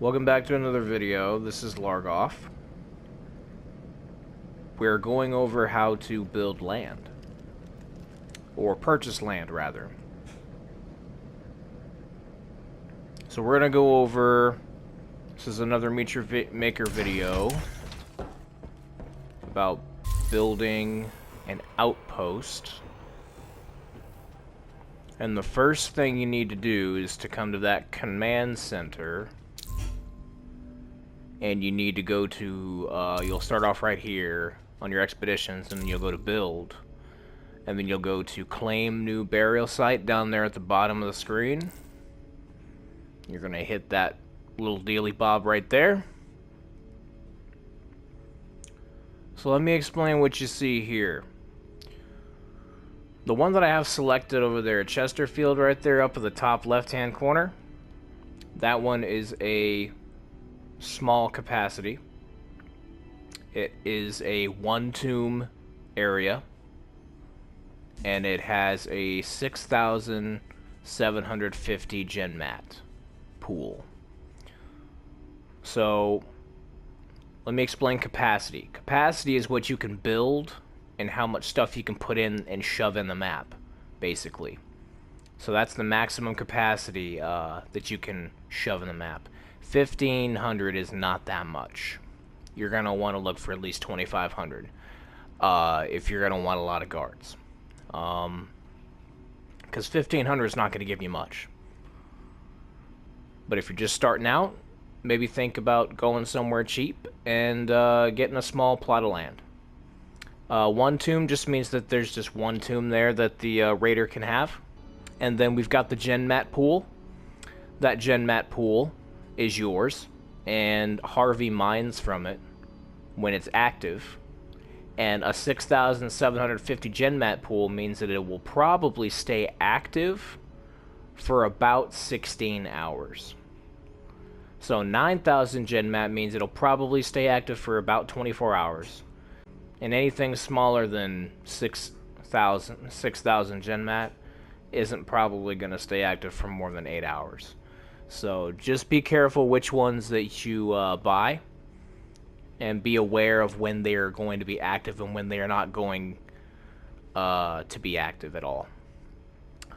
Welcome back to another video. This is Largoff. We're going over how to build land. Or purchase land, rather. So we're going to go over... This is another Maker video about building an outpost. And the first thing you need to do is to come to that command center. And you need to go to, you'll start off right here on your expeditions, and then you'll go to build. And then you'll go to claim new burial site down there at the bottom of the screen. You're gonna hit that little dealy bob right there. So let me explain what you see here. The one that I have selected over there at Chesterfield right there up at the top left hand corner, that one is a small capacity. It is a one tomb area, and it has a 6,750 GenMat pool. So let me explain capacity. Capacity is what you can build and how much stuff you can put in and shove in the map, basically. So that's the maximum capacity that you can shove in the map. 1,500 is not that much. You're going to want to look for at least 2,500 if you're going to want a lot of guards. Because 1,500 is not going to give you much. But if you're just starting out, maybe think about going somewhere cheap and getting a small plot of land. One tomb just means that there's just one tomb there that the raider can have. And then we've got the GenMat pool. That GenMat pool is yours, and Harvey mines from it when it's active. And a 6,750 GenMat pool means that it will probably stay active for about 16 hours. So 9,000 GenMat means it'll probably stay active for about 24 hours. And anything smaller than 6,000 GenMat isn't probably going to stay active for more than 8 hours. So just be careful which ones that you buy, and be aware of when they are going to be active and when they are not going to be active at all.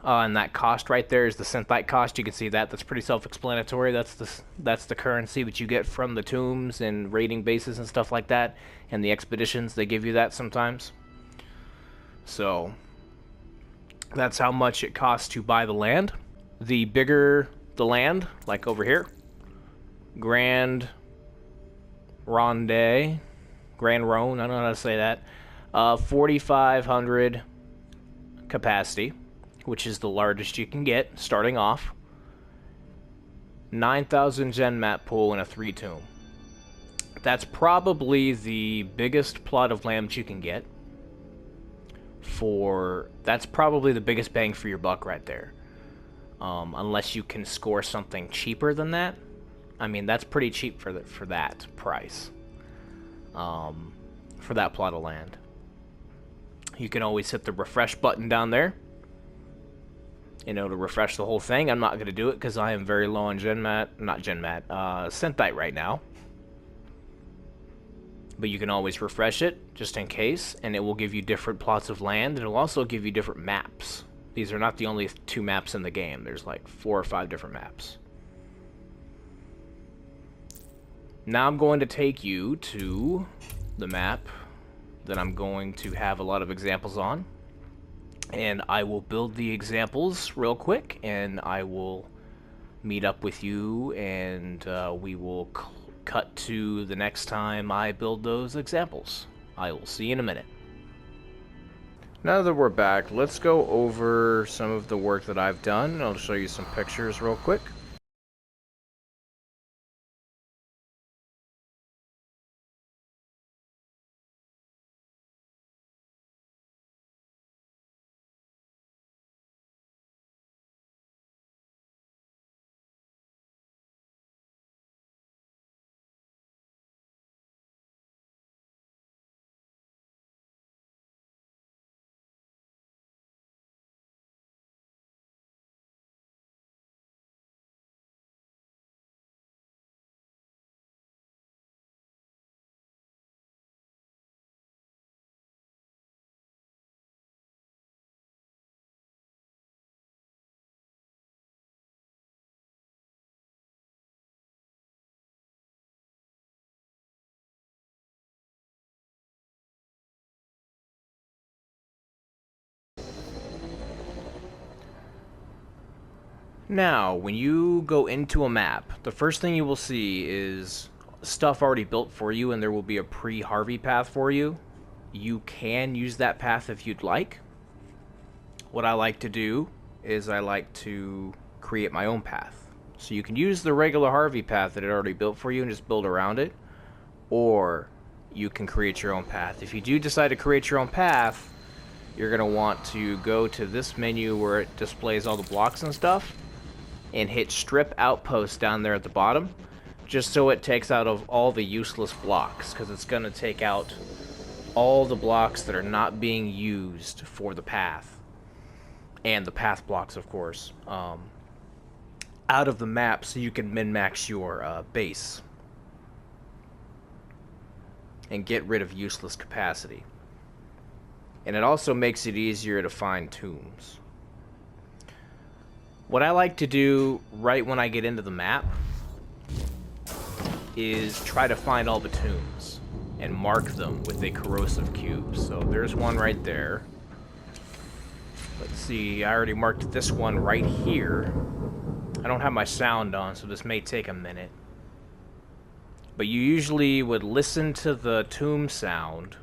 And that cost right there is the synthite cost. You can see that. That's pretty self-explanatory. That's the currency that you get from the tombs and raiding bases and stuff like that. And the expeditions, they give you that sometimes. So that's how much it costs to buy the land. The bigger the land, like over here, Grand Ronde, Grand Rhone, I don't know how to say that, 4,500 capacity, which is the largest you can get, starting off. 9,000 GenMat pool and a 3 tomb. That's probably the biggest plot of land you can get. That's probably the biggest bang for your buck right there. Unless you can score something cheaper than that. I mean, that's pretty cheap for that price. For that plot of land. You can always hit the refresh button down there, to refresh the whole thing. I'm not going to do it because I am very low on Synthite right now. But you can always refresh it, just in case, and it will give you different plots of land, and it will also give you different maps. These are not the only 2 maps in the game. There's like 4 or 5 different maps. Now I'm going to take you to the map that I'm going to have a lot of examples on. And I will build the examples real quick, and I will meet up with you, and we will cut to the next time I build those examples. I will see you in a minute. Now that we're back, let's go over some of the work that I've done. I'll show you some pictures real quick. Now, when you go into a map, the first thing you will see is stuff already built for you, and there will be a pre-Harvey path for you. You can use that path if you'd like. What I like to do is I like to create my own path. So you can use the regular Harvey path that it already built for you and just build around it, or you can create your own path. If you do decide to create your own path, you're going to want to go to this menu where it displays all the blocks and stuff, and hit Strip Outpost down there at the bottom, just so it takes out of all the useless blocks, because it's going to take out all the blocks that are not being used for the path, and the path blocks, of course, out of the map so you can min-max your base and get rid of useless capacity. And it also makes it easier to find tombs. What I like to do right when I get into the map is try to find all the tombs and mark them with a corrosive cube. So there's one right there. Let's see, I already marked this one right here. I don't have my sound on, so this may take a minute. But you usually would listen to the tomb sound.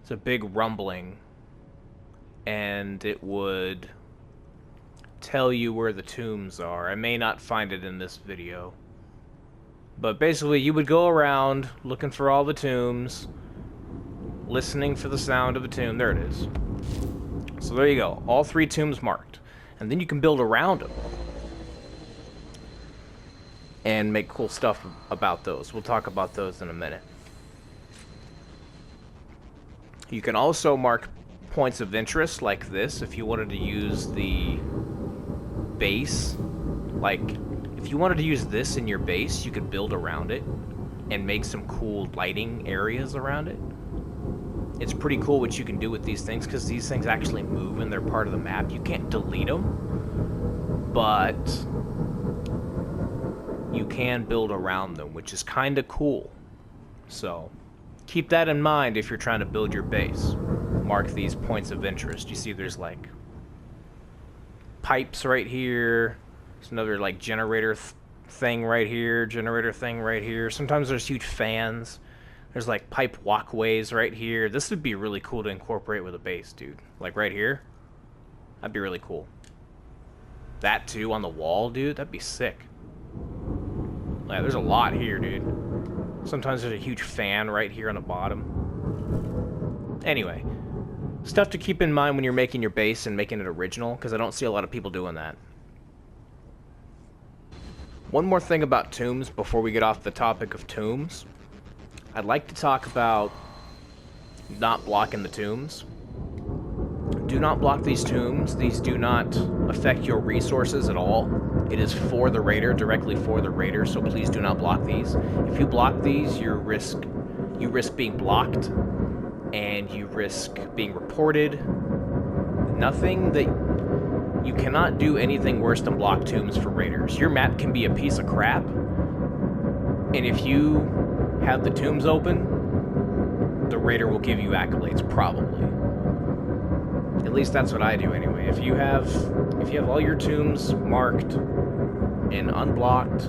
It's a big rumbling, and it would tell you where the tombs are. I may not find it in this video. But basically, you would go around looking for all the tombs, listening for the sound of the tomb. There it is. So there you go. All 3 tombs marked. And then you can build around them and make cool stuff about those. We'll talk about those in a minute. You can also mark points of interest like this if you wanted to use the base. Like, if you wanted to use this in your base, you could build around it and make some cool lighting areas around it. It's pretty cool what you can do with these things, because these things actually move and they're part of the map. You can't delete them, but you can build around them, which is kind of cool. So keep that in mind if you're trying to build your base. Mark these points of interest. You see there's like pipes right here. There's another like generator thing right here, generator thing right here. Sometimes there's huge fans. There's like pipe walkways right here. This would be really cool to incorporate with a base, dude. Like right here. That'd be really cool. That too on the wall, dude. That'd be sick. Yeah, there's a lot here, dude. Sometimes there's a huge fan right here on the bottom. Anyway, stuff to keep in mind when you're making your base and making it original, because I don't see a lot of people doing that. One more thing about tombs before we get off the topic of tombs. I'd like to talk about not blocking the tombs. Do not block these tombs. These do not affect your resources at all. It is for the raider, directly for the raider, so please do not block these. If you block these, you risk being blocked, and you risk being reported. You cannot do anything worse than block tombs for raiders. Your map can be a piece of crap, and if you have the tombs open, the raider will give you accolades, probably. At least that's what I do anyway. If you have all your tombs marked and unblocked,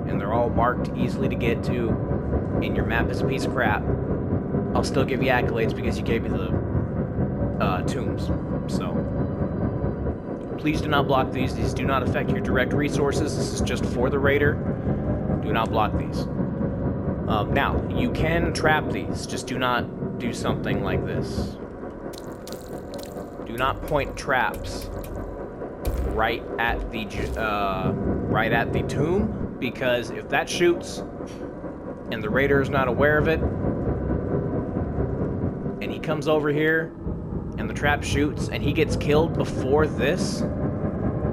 and they're all marked easily to get to, and your map is a piece of crap, I'll still give you accolades because you gave me the tombs. So please do not block these. These do not affect your direct resources. This is just for the raider. Do not block these. Now, you can trap these. Just do not do something like this. Do not point traps right at the tomb, because if that shoots and the raider is not aware of it, and he comes over here and the trap shoots and he gets killed before this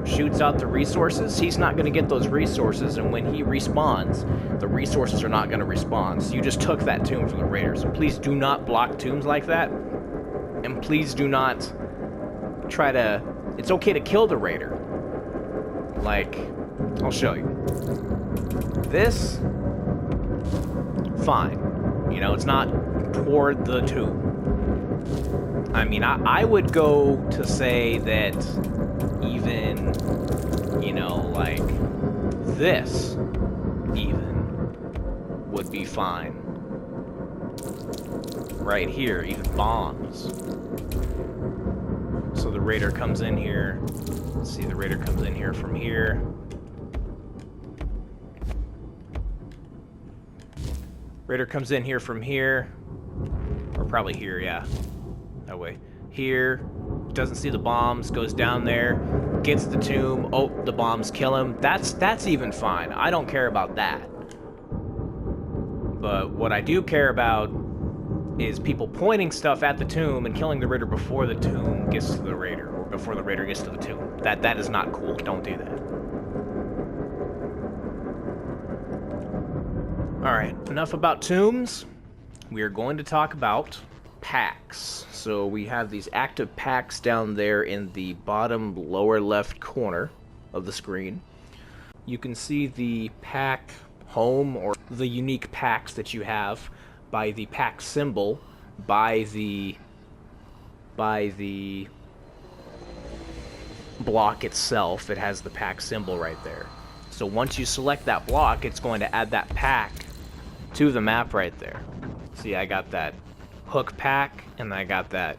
shoots out the resources, he's not going to get those resources, and when he respawns, the resources are not going to respawn. So you just took that tomb from the raider. So please do not block tombs like that, and please do not try to... It's okay to kill the raider. Like, I'll show you. This, fine. You know, it's not toward the tomb. I mean, I would go to say that even, you know, like this even would be fine. Right here, even bombs. So the raider comes in here. Let's see, the raider comes in here from here. Raider comes in here from here. Or probably here, yeah. That way. Here. Doesn't see the bombs. Goes down there. Gets the tomb. Oh, the bombs kill him. That's even fine. I don't care about that. But what I do care about is people pointing stuff at the tomb and killing the raider before the tomb gets to the raider. Or before the raider gets to the tomb. That is not cool. Don't do that. Alright, enough about tombs. We are going to talk about packs. So we have these active packs down there in the bottom lower left corner of the screen. You can see the pack home or the unique packs that you have by the pack symbol, by the block itself. It has the pack symbol right there. So once you select that block, it's going to add that pack to the map right there. See, I got that hook pack, and I got that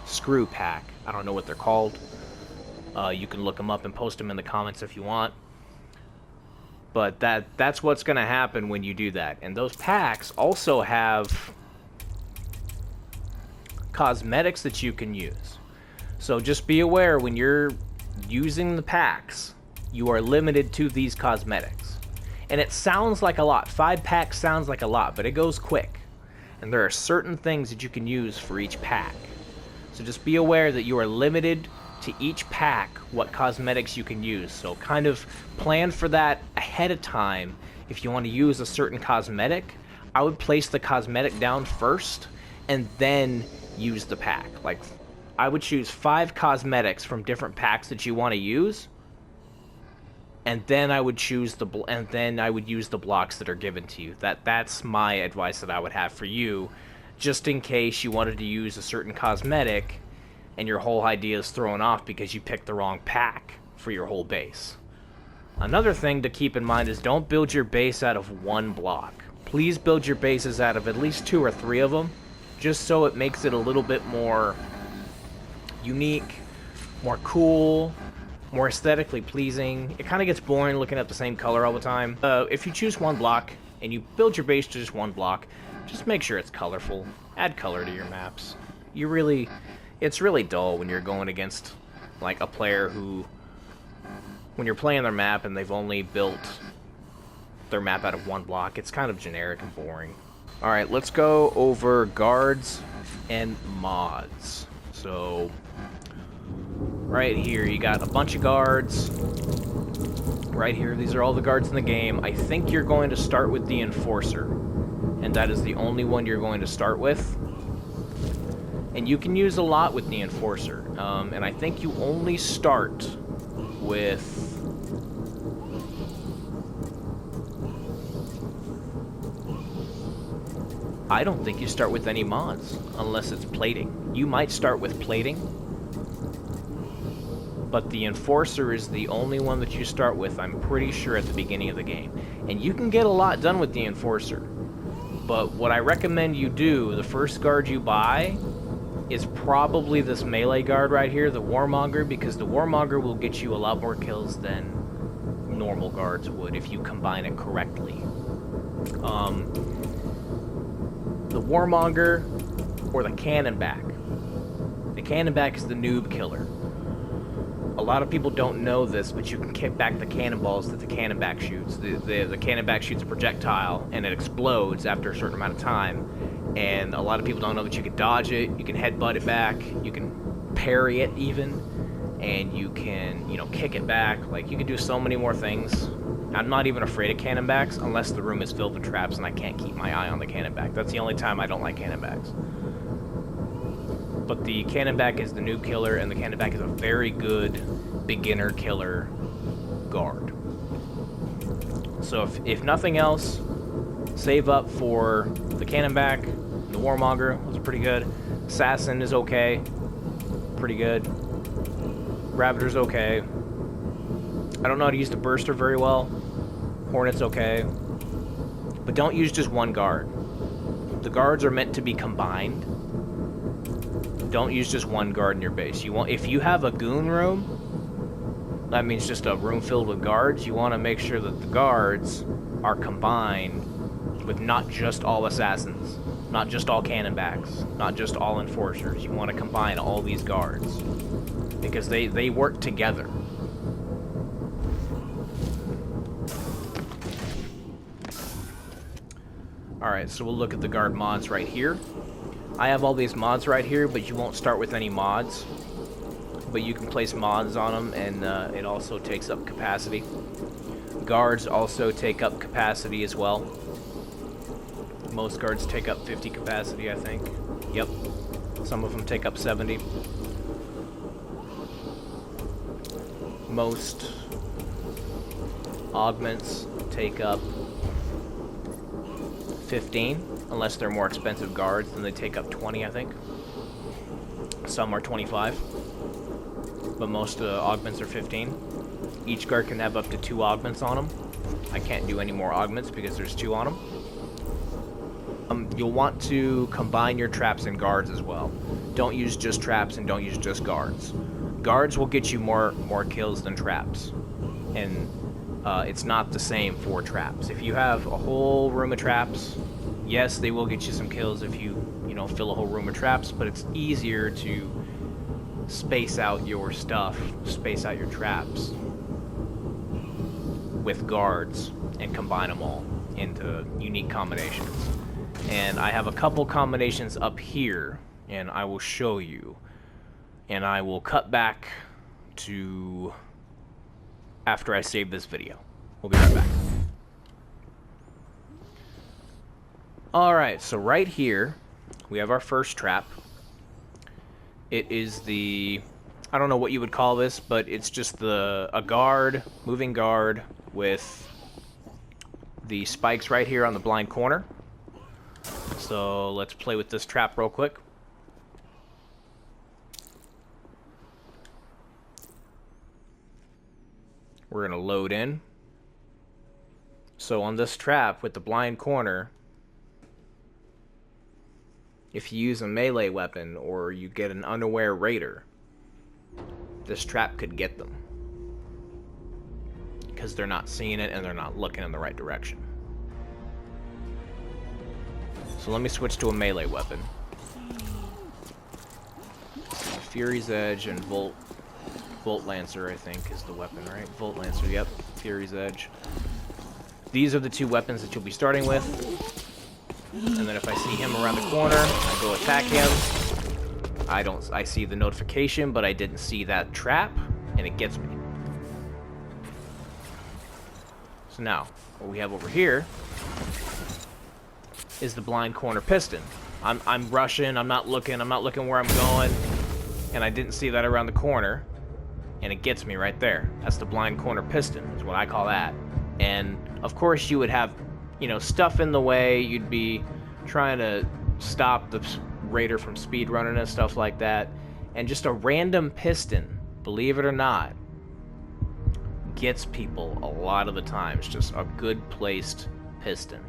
screw pack. I don't know what they're called. You can look them up and post them in the comments if you want. But that's what's going to happen when you do that. And those packs also have cosmetics that you can use. So just be aware when you're using the packs, you are limited to these cosmetics. And it sounds like a lot. 5 packs sounds like a lot, but it goes quick. And there are certain things that you can use for each pack. So just be aware that you are limited to each pack what cosmetics you can use. So kind of plan for that ahead of time. If you want to use a certain cosmetic, I would place the cosmetic down first and then use the pack. Like, I would choose 5 cosmetics from different packs that you want to use. And then I would choose and then I would use the blocks that are given to you. That's my advice that I would have for you, just in case you wanted to use a certain cosmetic and your whole idea is thrown off because you picked the wrong pack for your whole base. Another thing to keep in mind is don't build your base out of one block. Please build your bases out of at least 2 or 3 of them, just so it makes it a little bit more unique, more cool, more aesthetically pleasing. It kind of gets boring looking at the same color all the time. If you choose one block and you build your base to just one block, just make sure it's colorful. Add color to your maps. It's really dull when you're going against like a player who, when you're playing their map and they've only built their map out of one block, it's kind of generic and boring. Alright, let's go over guards and mods. So right here, you got a bunch of guards. Right here, these are all the guards in the game. I think you're going to start with the Enforcer. And that is the only one you're going to start with. And you can use a lot with the Enforcer. And I think you only start with... I don't think you start with any mods, unless it's plating. You might start with plating, but the Enforcer is the only one that you start with, I'm pretty sure, at the beginning of the game. And you can get a lot done with the Enforcer. But what I recommend you do, the first guard you buy, is probably this melee guard right here, the Warmonger, because the Warmonger will get you a lot more kills than normal guards would if you combine it correctly. The Warmonger or the Cannonback. The Cannonback is the noob killer. A lot of people don't know this, but you can kick back the cannonballs that the Cannonback shoots. The Cannonback shoots a projectile, and it explodes after a certain amount of time. And a lot of people don't know that you can dodge it, you can headbutt it back, you can parry it even, and you can, kick it back. Like, you can do so many more things. I'm not even afraid of Cannonbacks unless the room is filled with traps and I can't keep my eye on the Cannonback. That's the only time I don't like Cannonbacks. But the Cannonback is the noob killer, and the Cannonback is a very good beginner killer guard. So if nothing else, save up for the Cannonback. The Warmonger was pretty good. Assassin is okay. Pretty good. Raptor's okay. I don't know how to use the Burster very well. Hornet's okay. But don't use just one guard. The guards are meant to be combined. Don't use just one guard in your base. If you have a goon room, that means just a room filled with guards, you want to make sure that the guards are combined with not just all assassins, not just all cannonbacks, not just all enforcers. You want to combine all these guards because they work together. Alright, so we'll look at the guard mods right here. I have all these mods right here, but you won't start with any mods. But you can place mods on them, and it also takes up capacity. Guards also take up capacity as well. Most guards take up 50 capacity, I think. Yep. Some of them take up 70. Most augments take up 15, unless they're more expensive guards, then they take up 20, I think. Some are 25, but most augments are 15. Each guard can have up to 2 augments on them. I can't do any more augments because there's 2 on them. You'll want to combine your traps and guards as well. Don't use just traps and don't use just guards. Guards will get you more kills than traps, and it's not the same for traps. If you have a whole room of traps, yes, they will get you some kills if you fill a whole room of traps, but it's easier to space out your stuff, space out your traps with guards and combine them all into unique combinations. And I have a couple combinations up here, and I will show you. And I will cut back to after I save this video. We'll be right back. Alright, so right here, we have our first trap. It is the... I don't know what you would call this, but it's just a guard, moving guard, with the spikes right here on the blind corner. So let's play with this trap real quick. We're going to load in. So on this trap with the blind corner, if you use a melee weapon or you get an unaware raider, this trap could get them. Because they're not seeing it and they're not looking in the right direction. So let me switch to a melee weapon. Fury's Edge and Volt Lancer, I think, is the weapon, right? Volt Lancer, yep. Fury's Edge. These are the 2 weapons that you'll be starting with. And then if I see him around the corner, I go attack him. I see the notification, but I didn't see that trap, and it gets me. So now, what we have over here is the blind corner piston. I'm rushing, I'm not looking where I'm going, and I didn't see that around the corner. And it gets me right there. That's the blind corner piston, is what I call that. And, of course, you would have, stuff in the way. You'd be trying to stop the raider from speedrunning and stuff like that. And just a random piston, believe it or not, gets people a lot of the times. Just a good placed piston.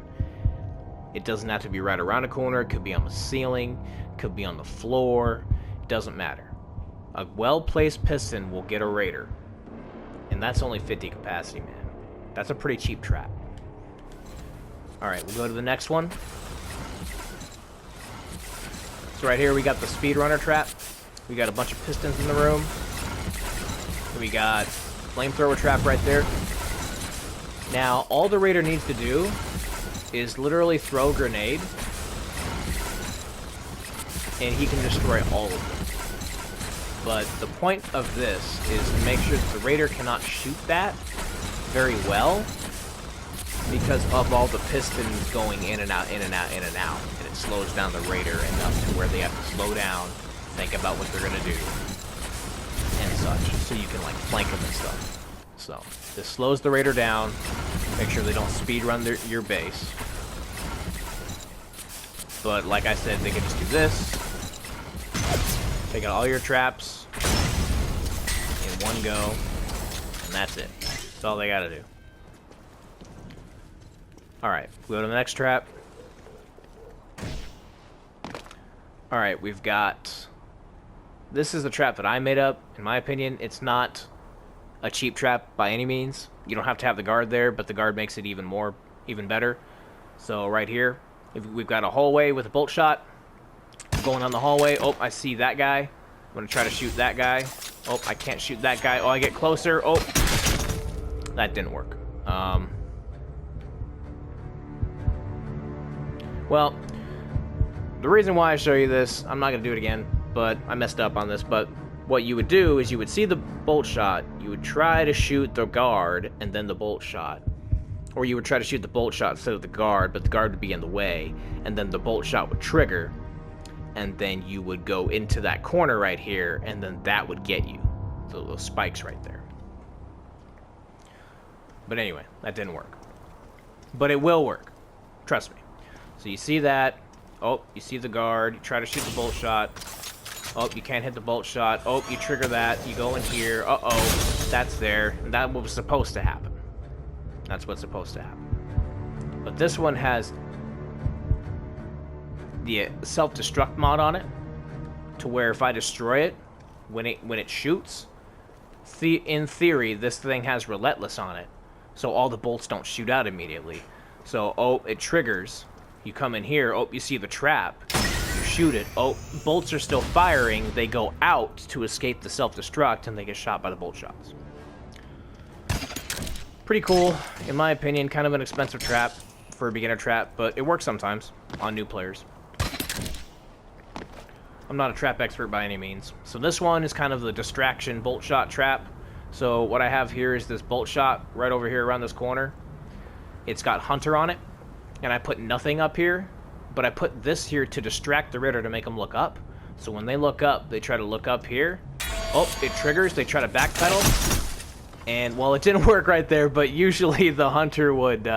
It doesn't have to be right around a corner. It could be on the ceiling. It could be on the floor. It doesn't matter. A well-placed piston will get a raider. And that's only 50 capacity, man. That's a pretty cheap trap. Alright, we'll go to the next one. So right here we got the speedrunner trap. We got a bunch of pistons in the room. We got flamethrower trap right there. Now, all the raider needs to do is literally throw a grenade. And he can destroy all of them. But the point of this is to make sure that the raider cannot shoot that very well because of all the pistons going in and out, in and out, in and out. And it slows down the raider enough to where they have to slow down, think about what they're going to do, and such. So you can, flank them and stuff. So, this slows the raider down, make sure they don't speedrun your base. But, like I said, they can just do this. Take out all your traps in one go, and that's it. That's all they gotta do. Alright, go to the next trap. Alright, we've got... This is the trap that I made up. In my opinion, it's not a cheap trap by any means. You don't have to have the guard there, but the guard makes it even better. So right here, we've got a hallway with a bolt shot. Going on the hallway. Oh, I see that guy. I'm going to try to shoot that guy. Oh, I can't shoot that guy. Oh, I get closer. Oh, that didn't work. Well, the reason why I show you this, I'm not going to do it again, but I messed up on this, but what you would do is you would see the bolt shot, you would try to shoot the guard, and then the bolt shot. Or you would try to shoot the bolt shot instead of the guard, but the guard would be in the way, and then the bolt shot would trigger, and then you would go into that corner right here, and then that would get you. So those spikes right there. But anyway, that didn't work. But it will work. Trust me. So you see that. Oh, you see the guard. You try to shoot the bolt shot. Oh, you can't hit the bolt shot. Oh, you trigger that. You go in here. Uh-oh. That's there. And that was supposed to happen. That's what's supposed to happen. But this one has the self-destruct mod on it, to where if I destroy it, when it shoots, in theory, this thing has relentless on it, so all the bolts don't shoot out immediately. So, oh, it triggers. You come in here. Oh, you see the trap. You shoot it. Oh, bolts are still firing. They go out to escape the self-destruct, and they get shot by the bolt shots. Pretty cool, in my opinion. Kind of an expensive trap for a beginner trap, but it works sometimes on new players. I'm not a trap expert by any means. So this one is kind of the distraction bolt shot trap. So what I have here is this bolt shot right over here around this corner. It's got Hunter on it, and I put nothing up here, but I put this here to distract the Ritter to make them look up. So when they look up, they try to look up here. Oh, it triggers. They try to backpedal. And, well, it didn't work right there, but usually the Hunter would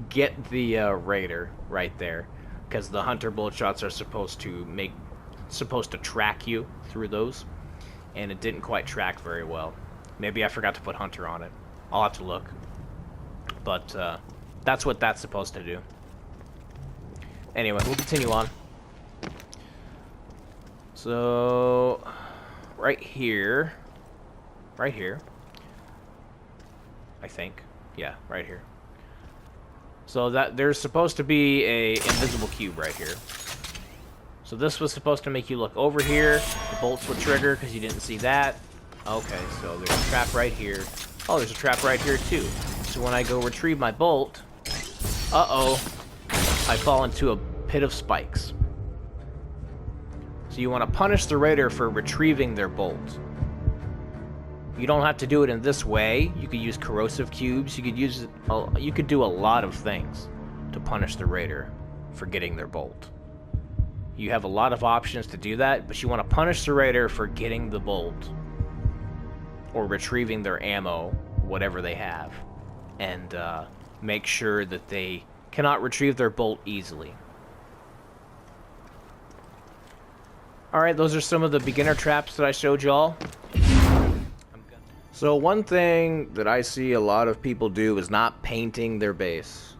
get the Raider right there, because the Hunter bolt shots are supposed to track you through those, and it didn't quite track very well. Maybe I forgot to put Hunter on it. I'll have to look. But that's what that's supposed to do. Anyway, we'll continue on. So, right here, I think. Yeah, right here. So that there's supposed to be a invisible cube right here. So this was supposed to make you look over here. The bolts would trigger because you didn't see that. Okay, so there's a trap right here. Oh, there's a trap right here too. So when I go retrieve my bolt, uh-oh, I fall into a pit of spikes. So you want to punish the Raider for retrieving their bolt. You don't have to do it in this way. You could use corrosive cubes. You could do a lot of things to punish the Raider for getting their bolt. You have a lot of options to do that, but you want to punish the Raider for getting the bolt or retrieving their ammo, whatever they have, and make sure that they cannot retrieve their bolt easily. Alright, those are some of the beginner traps that I showed y'all. So one thing that I see a lot of people do is not painting their base.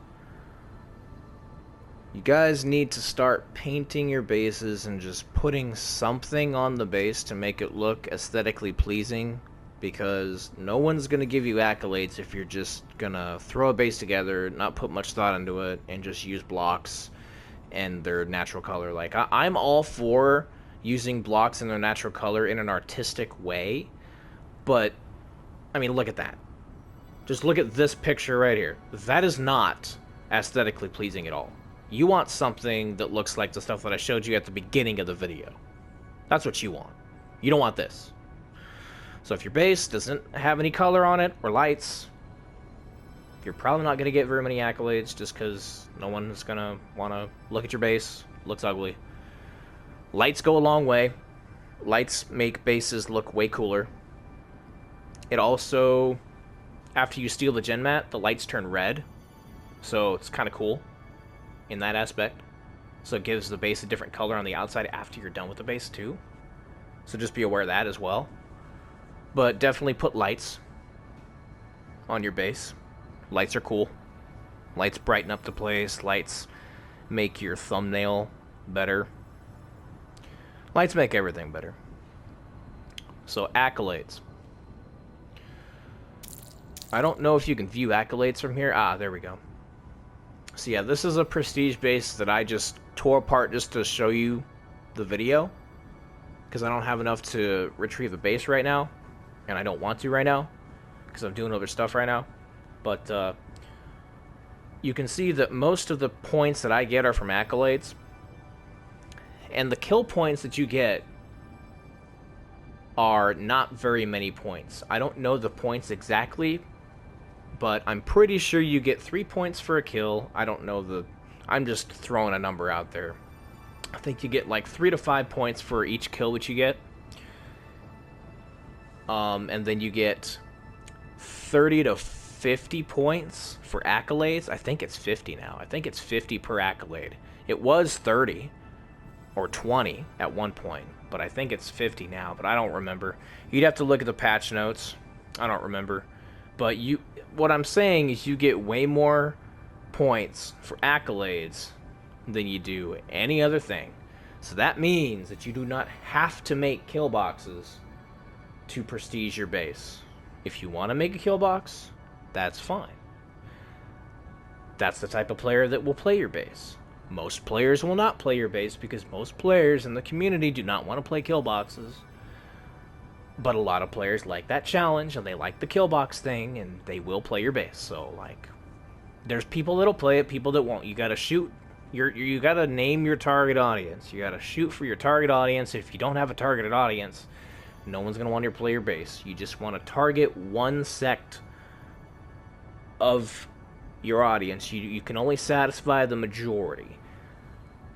You guys need to start painting your bases and just putting something on the base to make it look aesthetically pleasing, because no one's going to give you accolades if you're just going to throw a base together, not put much thought into it, and just use blocks and their natural color. Like, I'm all for using blocks in their natural color in an artistic way, but I mean, look at that. Just look at this picture right here. That is not aesthetically pleasing at all. You want something that looks like the stuff that I showed you at the beginning of the video. That's what you want. You don't want this. So if your base doesn't have any color on it or lights, you're probably not going to get very many accolades, just because no one's going to want to look at your base. It looks ugly. Lights go a long way. Lights make bases look way cooler. It also, after you steal the gen mat, the lights turn red, so it's kind of cool in that aspect. So it gives the base a different color on the outside after you're done with the base too. So just be aware of that as well. But definitely put lights on your base. Lights are cool. Lights brighten up the place. Lights make your thumbnail better. Lights make everything better. So accolades. I don't know if you can view accolades from here. Ah, there we go. So yeah, this is a prestige base that I just tore apart just to show you the video. Because I don't have enough to retrieve the base right now. And I don't want to right now. Because I'm doing other stuff right now. But you can see that most of the points that I get are from accolades. And the kill points that you get are not very many points. I don't know the points exactly, but I'm pretty sure you get 3 points for a kill. I don't know the... I'm just throwing a number out there. I think you get like 3 to 5 points for each kill that you get. And then you get 30 to 50 points for accolades. I think it's 50 now. I think it's 50 per accolade. It was 30 or 20 at one point, but I think it's 50 now, but I don't remember. You'd have to look at the patch notes. I don't remember. But what I'm saying is you get way more points for accolades than you do any other thing. So that means that you do not have to make kill boxes to prestige your base. If you want to make a kill box, that's fine. That's the type of player that will play your base. Most players will not play your base because most players in the community do not want to play kill boxes. But a lot of players like that challenge and they like the kill box thing and they will play your base. So like, there's people that'll play it, people that won't. You gotta shoot. You gotta name your target audience. You gotta shoot for your target audience. If you don't have a targeted audience, no one's gonna want to play your base. You just want to target one sect of your audience. You can only satisfy the majority.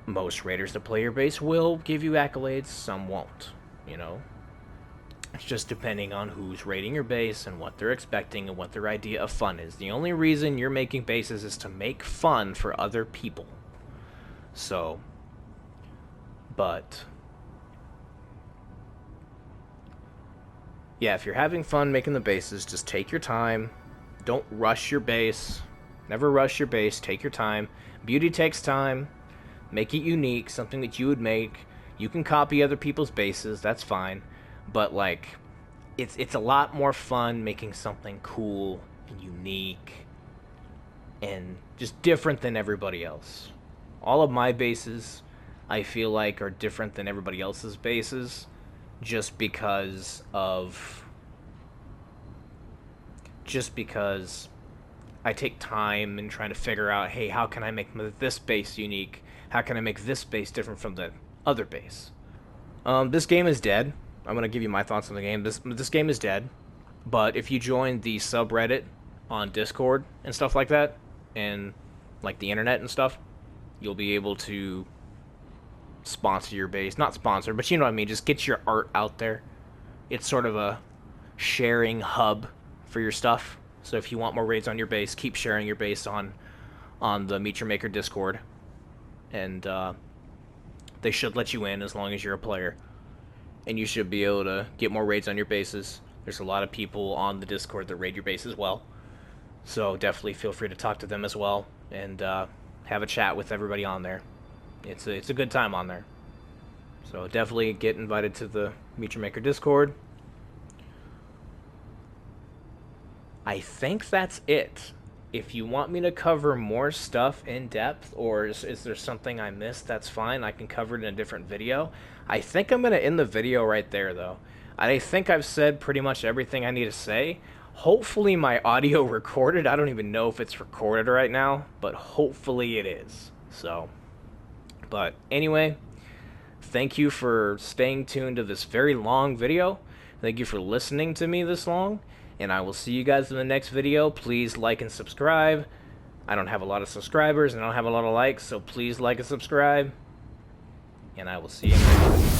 Most raiders that play your base will give you accolades, some won't, you know? It's just depending on who's raiding your base and what they're expecting and what their idea of fun is. The only reason you're making bases is to make fun for other people. So, but yeah, if you're having fun making the bases, just take your time. Don't rush your base. Never rush your base. Take your time. Beauty takes time. Make it unique, something that you would make. You can copy other people's bases, that's fine. But like, it's a lot more fun making something cool and unique and just different than everybody else. All of my bases, I feel like, are different than everybody else's bases just because I take time in trying to figure out, hey, how can I make this base unique? How can I make this base different from the other base? This game is dead. I'm going to give you my thoughts on the game. This game is dead. But if you join the subreddit on Discord and stuff like that, and like the internet and stuff, you'll be able to sponsor your base. Not sponsor, but you know what I mean. Just get your art out there. It's sort of a sharing hub for your stuff. So if you want more raids on your base, keep sharing your base on the Meet Your Maker Discord. And they should let you in as long as you're a player. And you should be able to get more raids on your bases. There's a lot of people on the Discord that raid your base as well. So definitely feel free to talk to them as well. And have a chat with everybody on there. It's a good time on there. So definitely get invited to the Meet Your Maker Discord. I think that's it. If you want me to cover more stuff in depth, or is there something I missed, that's fine. I can cover it in a different video. I think I'm going to end the video right there, though. I think I've said pretty much everything I need to say. Hopefully my audio recorded. I don't even know if it's recorded right now, but hopefully it is. So, but anyway, thank you for staying tuned to this very long video. Thank you for listening to me this long. And I will see you guys in the next video. Please like and subscribe. I don't have a lot of subscribers and I don't have a lot of likes, so please like and subscribe. And I will see you next time.